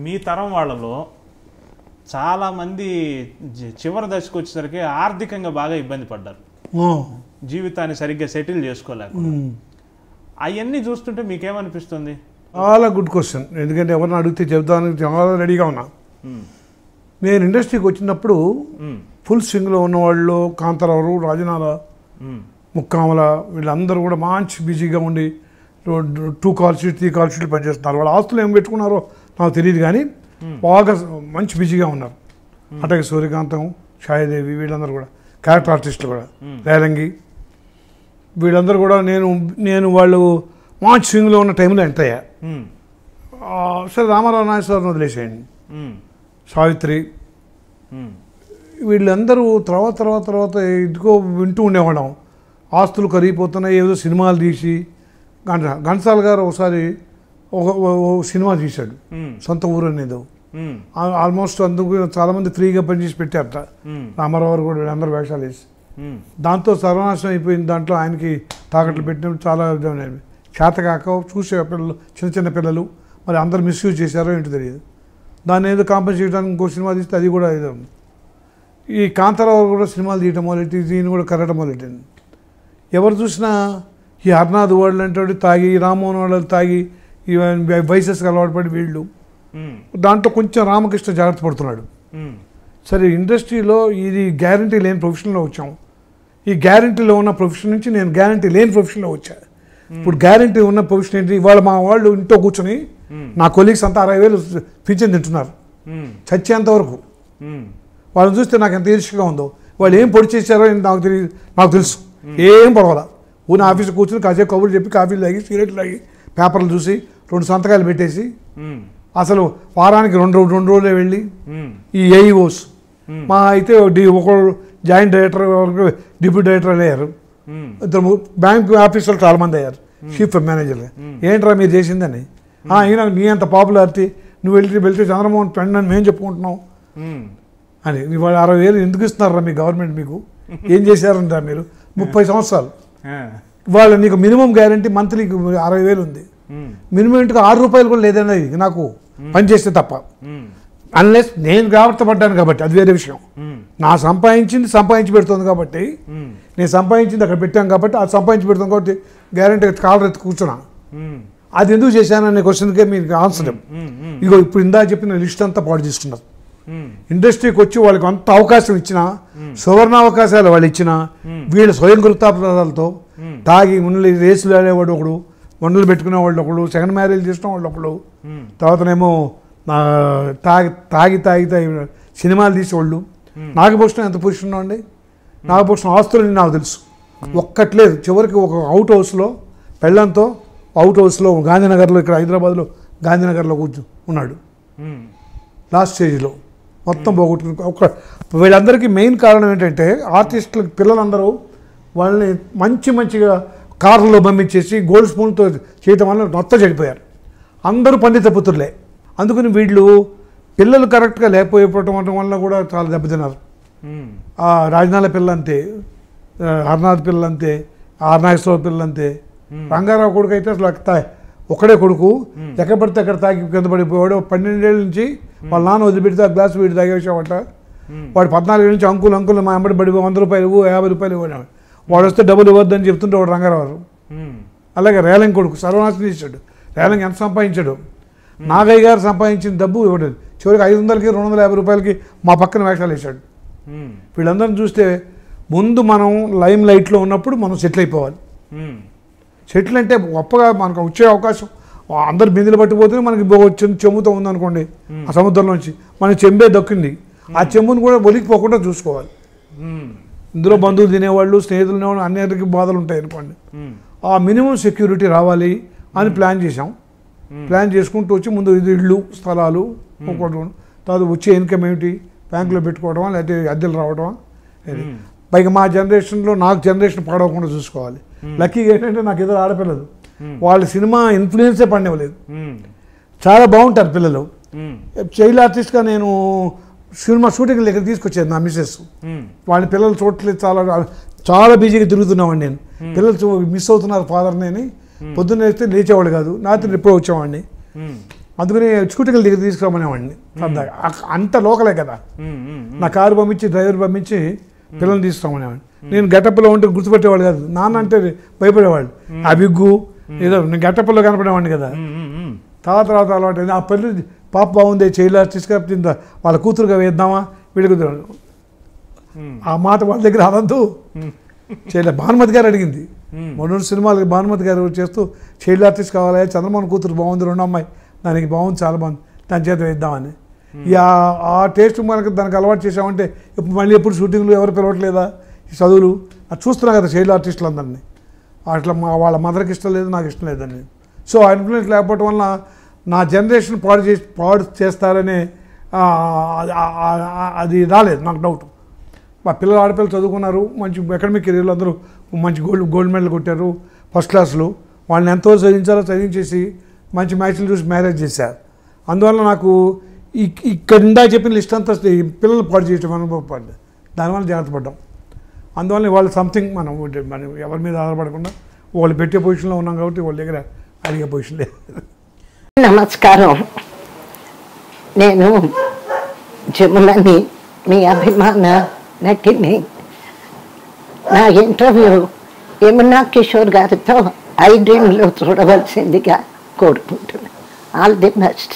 మీ తరం వాళ్ళలో చాలామంది చివరి దశకు వచ్చేసరికి ఆర్థికంగా బాగా ఇబ్బంది పడ్డారు, జీవితాన్ని సరిగ్గా సెటిల్ చేసుకోలేక. అవన్నీ చూస్తుంటే మీకేమనిపిస్తుంది? చాలా గుడ్ క్వశ్చన్. ఎందుకంటే ఎవరిని అడిగితే చెప్తానికి చాలా రెడీగా ఉన్నా. నేను ఇండస్ట్రీకి వచ్చినప్పుడు ఫుల్ స్వింగ్లో ఉన్నవాళ్ళు కాంతారావు, రాజనాల, ముక్కామల వీళ్ళందరూ కూడా మంచి బిజీగా ఉండి 2 కాల్ షీట్ 3 కాల్ షీట్లు పనిచేస్తున్నారు. వాళ్ళ ఆస్తులు ఏం పెట్టుకున్నారో నాకు తెలియదు కానీ బాగా మంచి బిజీగా ఉన్నారు. అటక సూర్యకాంతం, ఛాయాదేవి వీళ్ళందరూ కూడా క్యారెక్టర్ ఆర్టిస్టులు కూడా, రేలంగి వీళ్ళందరూ కూడా నేను వాళ్ళు మంచి స్వింగ్లో ఉన్న టైంలో ఎంటర్ అయ్యా. సరే రామారావు నాగేశ్వరరావుని వదిలేసేయండి, సావిత్రి వీళ్ళందరూ తర్వాత ఇదిగో వింటూ ఉండేవాళ్ళం. ఆస్తులు కరిగిపోతున్నాయి, ఏదో సినిమాలు తీసి ఘంటసాల గారు ఒకసారి ఒక సినిమా తీశాడు, సొంత ఊరు అనేది. ఆల్మోస్ట్ అందుకు చాలామంది ఫ్రీగా పనిచేసి పెట్టారట. రామారావు గారు కూడా వీళ్ళందరూ వేషాలు వేసి దాంతో సర్వనాశనం అయిపోయింది. దాంట్లో ఆయనకి తాకట్లు పెట్టినప్పుడు చాలా చేతకాక చూసే పిల్లలు, చిన్న పిల్లలు మరి అందరు మిస్యూజ్ చేశారో ఏంటో తెలియదు. దాన్ని ఏదో కాంపెన్సేట్ చేయడానికి ఇంకో సినిమా తీస్తే అది కూడా ఏదో. ఈ కాంతారావు కూడా సినిమాలు తీయటం మొదలెట్టి దీన్ని కూడా కరగటం మొదలెట్టింది. ఎవరు చూసినా ఈ హర్నాథ్ వాళ్ళు అంటే తాగి, రామ్మోహన్ వాళ్ళు తాగి ఈ వైసెస్కి అలవాటు పడి వీళ్ళు దాంట్లో కొంచెం రామకృష్ణ జాగ్రత్త పడుతున్నాడు. సరే ఇండస్ట్రీలో ఇది గ్యారంటీ లేని ప్రొఫెషన్లో వచ్చాము. ఈ గ్యారంటీలో ఉన్న ప్రొఫెషన్ నుంచి నేను గ్యారంటీ లేని ప్రొఫెషన్లో వచ్చా. ఇప్పుడు గ్యారంటీ ఉన్న ప్రొఫెషన్ ఏంటి? ఇవాళ మా వాళ్ళు ఇంట్లో కూర్చొని నా కొలీగ్స్ అంతా 60,000 పింఛన్ తింటున్నారు చచ్చేంత వరకు. వాళ్ళని చూస్తే నాకు ఎంత ఈర్ష్యగా ఉందో. వాళ్ళు ఏం పొడి చేశారో నాకు తెలుసు. ఏం పడవలా ఊరిని ఆఫీసు కూర్చొని కాసేపు కబుర్లు చెప్పి కాఫీలు తాగి సిగరెట్లు తాగి పేపర్లు చూసి 2 సంతకాలు పెట్టేసి అసలు వారానికి 2 రోజులే వెళ్ళి ఈ ఏఈఓస్ మా అయితే ఒకరు జాయింట్ డైరెక్టర్, డిప్యూటీ డైరెక్టర్ అయ్యారు. 2 బ్యాంక్ ఆఫీసర్లు చాలామంది అయ్యారు, చీఫ్ మేనేజర్లు. ఏంట్రా మీరు చేసిందని, అయినా నీ అంత పాపులారిటీ నువ్వు వెళ్తే చంద్రమోహన్ ఫ్రెండ్ అని మేము చెప్పుకుంటున్నాం అని. వాళ్ళు 60,000 ఎందుకు ఇస్తున్నారా మీ గవర్నమెంట్? మీకు ఏం చేశారంటారు మీరు? 30 సంవత్సరాలు వాళ్ళు నీకు మినిమం గ్యారంటీ మంత్లీకి 60,000 ఉంది. మినిమం ఇంటికి 6 రూపాయలు కూడా లేదన్నది నాకు పనిచేస్తే తప్ప. అన్లెస్ నేను జాగ్రత్త పడ్డాను కాబట్టి అది వేరే విషయం. నా సంపాదించి పెడుతుంది కాబట్టి, నేను సంపాదించింది అక్కడ పెట్టాను కాబట్టి అది సంపాదించి పెడుతుంది కాబట్టి గ్యారంటీ కాలర్ ఎత్తి కూర్చున్నా. అది ఎందుకు చేశాననే క్వశ్చన్కే మీకు ఆన్సర్. ఇగో ఇప్పుడు ఇందా చెప్పిన లిస్ట్ అంతా పాడు చేసుకున్నారు. ఇండస్ట్రీకి వచ్చి వాళ్ళకి అంత అవకాశం ఇచ్చినా, సువర్ణ అవకాశాలు వాళ్ళు ఇచ్చినా, వీళ్ళ స్వయం కృతాపరాధాలతో తాగి ముందు రేసులు ఆడేవాడు ఒకడు, వండలు పెట్టుకునే వాళ్ళు ఒకడు, సెకండ్ మ్యారేజ్ చేసిన వాళ్ళు ఒకడు, తర్వాతనేమో తాగి సినిమాలు తీసేవాళ్ళు. నాగభూషణం ఎంత పొజిషన్ అండి? నాగభూషణం ఆస్తులని నాకు తెలుసు, ఒక్కట్లేదు. చివరికి ఒక అవుట్ హౌస్లో పెళ్ళంతో అవుట్ హౌస్లో గాంధీనగర్లో, ఇక్కడ హైదరాబాద్లో గాంధీనగర్లో ఉన్నాడు లాస్ట్ స్టేజ్లో. మొత్తం పోగొట్టుకుని వీళ్ళందరికీ మెయిన్ కారణం ఏంటంటే ఆర్టిస్టులకు పిల్లలందరూ వాళ్ళని మంచిగా కార్లలో పంపించేసి గోల్డ్ స్పూన్తో చేయటం వల్ల మొత్తం చెడిపోయారు. అందరూ పండిత పుత్రులే. అందుకని వీళ్ళు పిల్లలు కరెక్ట్గా లేకపోవటం వల్ల కూడా చాలా దెబ్బతిన్నారు. రాజనాల పిల్ల అంతే, హర్నాథ్ పిల్ల అంతే, నాగేశ్వరరావు పిల్ల అంతే. రంగారావు కొడుకు అయితే అసలు ఒకడే కొడుకు, ఎక్కడ పడితే అక్కడ తాగి కింద పడిపోయాడు. 12 ఏళ్ళ నుంచి వాళ్ళ నాన్న వదిలిపెడితే ఆ గ్లాస్ వీడి తాగేసావట. వాడు 14 ఏళ్ళ నుంచి అంకులు మా అమ్మడి పడి 100 రూపాయలు 50 రూపాయలు ఇవ్వడం. వాడు వస్తే డబ్బులు ఇవ్వద్దని చెప్తుంటే వాడు రంగారావు. అలాగే రేలంగి కొడుకు సర్వనాశనం చేశాడు. రేలంగి ఎంత సంపాదించాడు? నాగయ్య గారు సంపాదించిన డబ్బు ఇవ్వలేదు. చివరికి 500కి 250 రూపాయలకి మా పక్కన వేషాలు వేశాడు. వీళ్ళందరిని చూస్తే ముందు మనం లైమ్ లైట్లో ఉన్నప్పుడు మనం సెటిల్ అయిపోవాలి. సెటిల్ అంటే గొప్పగా మనకు వచ్చే అవకాశం, అందరు బిందెలు పట్టిపోతే మనకి చెంబుతో ఉందనుకోండి ఆ సముద్రంలోంచి, మనకి చెంబే దక్కింది. ఆ చెంబుని కూడా ఒలికిపోకుండా చూసుకోవాలి. ఇందులో బంధువులు తినేవాళ్ళు, స్నేహితులు తినేవాళ్ళు, అన్నిటికీ బాధలు ఉంటాయి అనుకోండి. ఆ మినిమం సెక్యూరిటీ రావాలి అని ప్లాన్ చేసాం. ప్లాన్ చేసుకుంటూ వచ్చి ముందు ఇళ్ళు స్థలాలు ఒక్కొక్కటి, తర్వాత వచ్చే ఇన్కమ్ ఏమిటి, బ్యాంకులో పెట్టుకోవడమా లేకపోతే అద్దెలు రావడమా. పైగా మా జనరేషన్లో నాకు జనరేషన్ పాడవకుండా చూసుకోవాలి. లక్కీగా ఏంటంటే నాకు ఎదురు ఆడపిల్లలు, వాళ్ళ సినిమా ఇన్ఫ్లుయెన్సే పండవలేదు. చాలా బాగుంటారు పిల్లలు. చైల్డ్ ఆర్టిస్ట్గా నేను సినిమా షూటింగ్ దగ్గర తీసుకొచ్చేది నా మిస్సెస్. వాళ్ళ పిల్లలు చూడట్లేదు, చాలా చాలా బిజీగా తిరుగుతున్నామండి నేను. పిల్లలు మిస్ అవుతున్నారు ఫాదర్ని అని పొద్దున్న వేస్తే లేచేవాడు కాదు, రాత్రి ఎప్పుడో వచ్చేవాడిని. అందుకని స్కూటీకి దగ్గర తీసుకురామనేవాడిని సరదాగా. అంత లోకలే కదా, నా కారు పంపించి డ్రైవర్ పంపించి పిల్లల్ని తీసుకురామనేవాడిని. నేను గెటప్లో ఉంటే గుర్తుపెట్టేవాడు కాదు, నాన్న అంటే భయపడేవాళ్ళు. ఆ బిగ్గు ఏదో నేను గెటప్లో కనపడేవాడిని కదా. తర్వాత అలవాటు ఆ పెళ్ళి పాప బాగుంది చైల్డ్ ఆర్టిస్ట్గా వాళ్ళ కూతురుగా వేద్దామా వీళ్ళకి ఆ మాట వాళ్ళ దగ్గర అనద్దు. చేయలేదు. భానుమతి గారు అడిగింది, మొన్న సినిమాలకి భానుమతి గారు చేస్తూ చైల్డ్ ఆర్టిస్ట్ కావాలి, చంద్రమోహన్ కూతురు బాగుంది, రెండో అమ్మాయి దానికి బాగుంది, చాలా బాగుంది, దాని చేత వేద్దామని. ఆ టేస్ట్ మనకి దానికి అలవాటు చేసామంటే ఇప్పుడు మళ్ళీ ఎప్పుడు షూటింగ్లు ఎవరు పిలవట్లేదా, ఈ చదువులు అది చూస్తున్నా కదా చైల్డ్ ఆర్టిస్టులు అందరినీ. అట్లా వాళ్ళ మదర్కి ఇష్టం లేదు, నాకు ఇష్టం లేదని. సో ఆ ఇన్ఫ్లుయెన్స్ లేకపోవడం వల్ల నా జనరేషన్ పాడు చేస్తారనే అది రాలేదు నాకు డౌట్. మా పిల్లలు ఆడపిల్లలు చదువుకున్నారు, మంచి అకాడమిక్ కెరీర్లో అందరూ మంచి గోల్డ్ మెడల్ కొట్టారు, ఫస్ట్ క్లాస్లో. వాళ్ళని ఎంతో చదివించాలో చదివించేసి మంచి మ్యాచ్లు చూసి మ్యారేజ్ చేశారు. అందువల్ల నాకు ఇక్కడ ఇందా చెప్పిన లిస్ట్ అంతా పిల్లలు పాడు చేయటం అనుభవపడ్డా, దానివల్ల జాగ్రత్త పడ్డాం. అందువల్ల వాళ్ళు సంథింగ్ మనం ఎవరి మీద ఆధారపడకుండా వాళ్ళు పెట్టే పొజిషన్లో ఉన్నాం కాబట్టి వాళ్ళ దగ్గర అడిగే పొజిషన్ లేదు. నమస్కారం, నేను జములని, మీ అభిమాన నటిని. నా ఇంటర్వ్యూ యమునా కిషోర్ గారితో 5 ఏళ్ళలో చూడవలసిందిగా కోరుకుంటున్నాను. All the best.